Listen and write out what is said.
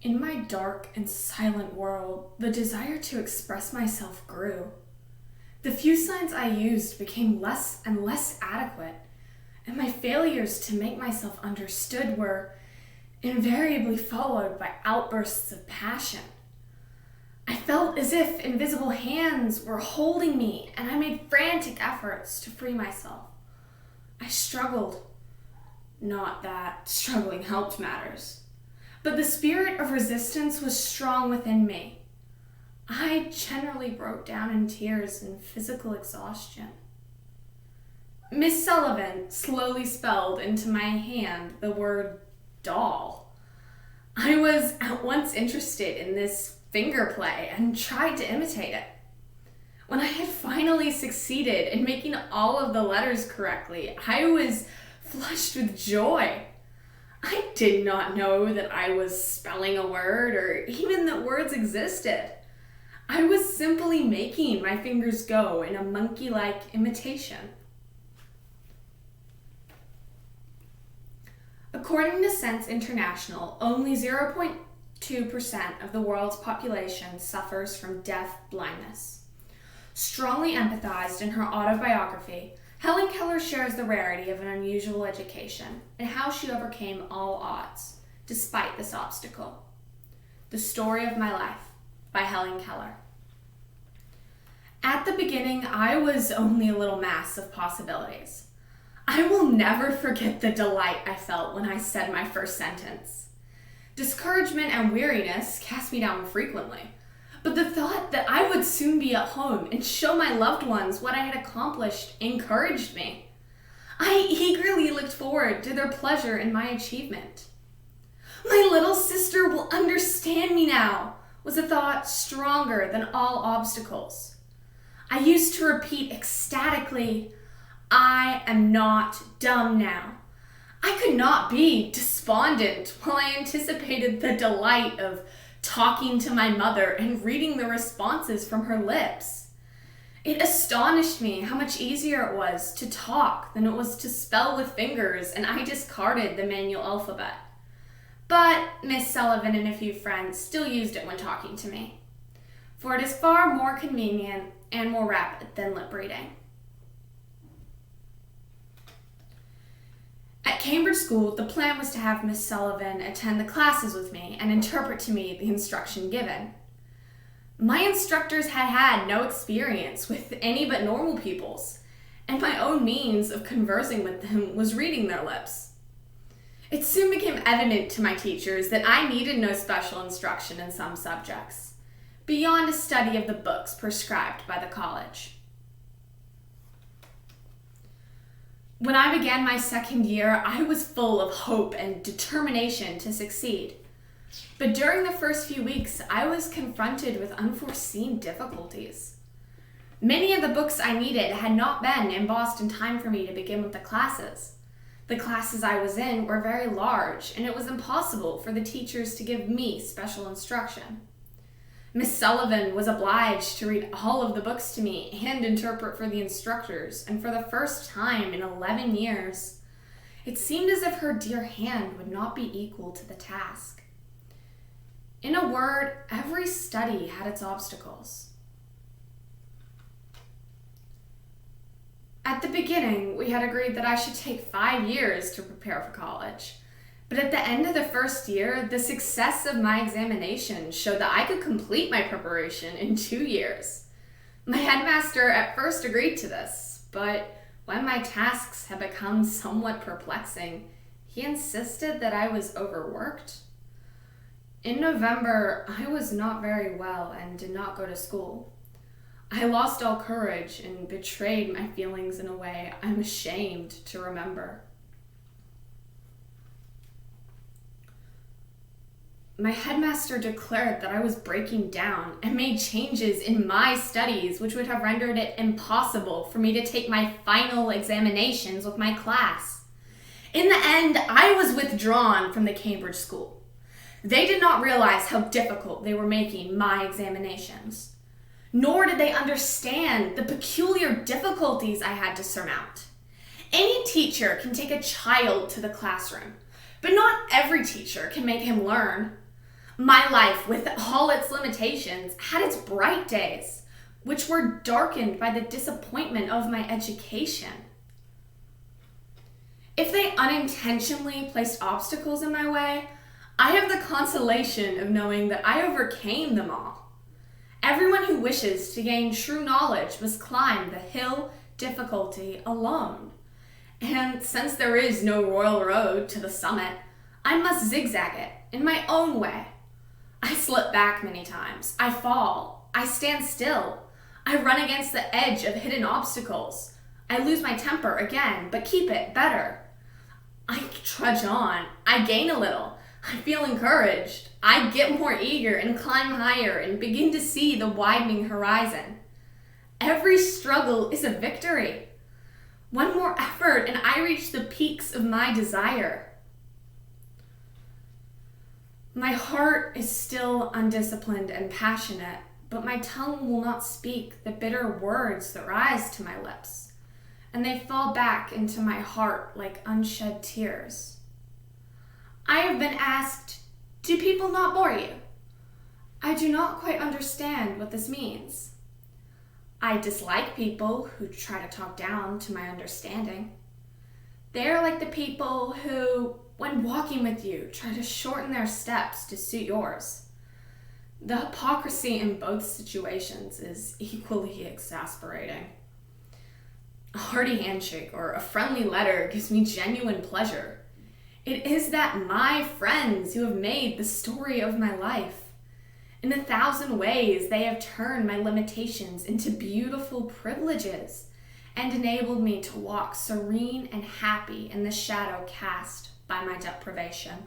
In my dark and silent world, the desire to express myself grew. The few signs I used became less and less adequate, and my failures to make myself understood were invariably followed by outbursts of passion. I felt as if invisible hands were holding me, and I made frantic efforts to free myself. I struggled. Not that struggling helped matters, but the spirit of resistance was strong within me. I generally broke down in tears and physical exhaustion. Miss Sullivan slowly spelled into my hand the word doll. I was at once interested in this finger play and tried to imitate it. When I had finally succeeded in making all of the letters correctly, I was flushed with joy. I did not know that I was spelling a word or even that words existed. I was simply making my fingers go in a monkey-like imitation. According to Sense International, only 0.2% of the world's population suffers from deaf blindness. Strongly empathized in her autobiography, Helen Keller shares the rarity of an unusual education and how she overcame all odds, despite this obstacle. The Story of My Life by Helen Keller. At the beginning, I was only a little mass of possibilities. I will never forget the delight I felt when I said my first sentence. Discouragement and weariness cast me down frequently, but the thought that I would soon be at home and show my loved ones what I had accomplished encouraged me. I eagerly looked forward to their pleasure in my achievement. My little sister will understand me now, was a thought stronger than all obstacles. I used to repeat ecstatically, I am not dumb now. I could not be despondent while I anticipated the delight of talking to my mother and reading the responses from her lips. It astonished me how much easier it was to talk than it was to spell with fingers, and I discarded the manual alphabet. But Miss Sullivan and a few friends still used it when talking to me, for it is far more convenient and more rapid than lip reading. At Cambridge School, the plan was to have Miss Sullivan attend the classes with me and interpret to me the instruction given. My instructors had had no experience with any but normal pupils, and my own means of conversing with them was reading their lips. It soon became evident to my teachers that I needed no special instruction in some subjects, beyond a study of the books prescribed by the college. When I began my second year, I was full of hope and determination to succeed. But during the first few weeks, I was confronted with unforeseen difficulties. Many of the books I needed had not been embossed in time for me to begin with the classes. The classes I was in were very large, and it was impossible for the teachers to give me special instruction. Miss Sullivan was obliged to read all of the books to me and interpret for the instructors, and for the first time in 11 years, it seemed as if her dear hand would not be equal to the task. In a word, every study had its obstacles. At the beginning, we had agreed that I should take 5 years to prepare for college. But at the end of the first year, the success of my examination showed that I could complete my preparation in 2 years. My headmaster at first agreed to this, but when my tasks had become somewhat perplexing, he insisted that I was overworked. In November, I was not very well and did not go to school. I lost all courage and betrayed my feelings in a way I'm ashamed to remember. My headmaster declared that I was breaking down and made changes in my studies which would have rendered it impossible for me to take my final examinations with my class. In the end, I was withdrawn from the Cambridge School. They did not realize how difficult they were making my examinations, nor did they understand the peculiar difficulties I had to surmount. Any teacher can take a child to the classroom, but not every teacher can make him learn. My life, with all its limitations, had its bright days, which were darkened by the disappointment of my education. If they unintentionally placed obstacles in my way, I have the consolation of knowing that I overcame them all. Everyone who wishes to gain true knowledge must climb the hill difficulty alone. And since there is no royal road to the summit, I must zigzag it in my own way. I slip back many times. I fall. I stand still. I run against the edge of hidden obstacles. I lose my temper again, but keep it better. I trudge on. I gain a little. I feel encouraged. I get more eager and climb higher and begin to see the widening horizon. Every struggle is a victory. One more effort and I reach the peaks of my desire. My heart is still undisciplined and passionate, but my tongue will not speak the bitter words that rise to my lips, and they fall back into my heart like unshed tears. I have been asked, "Do people not bore you?" I do not quite understand what this means. I dislike people who try to talk down to my understanding. They are like the people who, when walking with you, try to shorten their steps to suit yours. The hypocrisy in both situations is equally exasperating. A hearty handshake or a friendly letter gives me genuine pleasure. It is that my friends who have made the story of my life. In 1,000 ways, they have turned my limitations into beautiful privileges and enabled me to walk serene and happy in the shadow cast by my deprivation.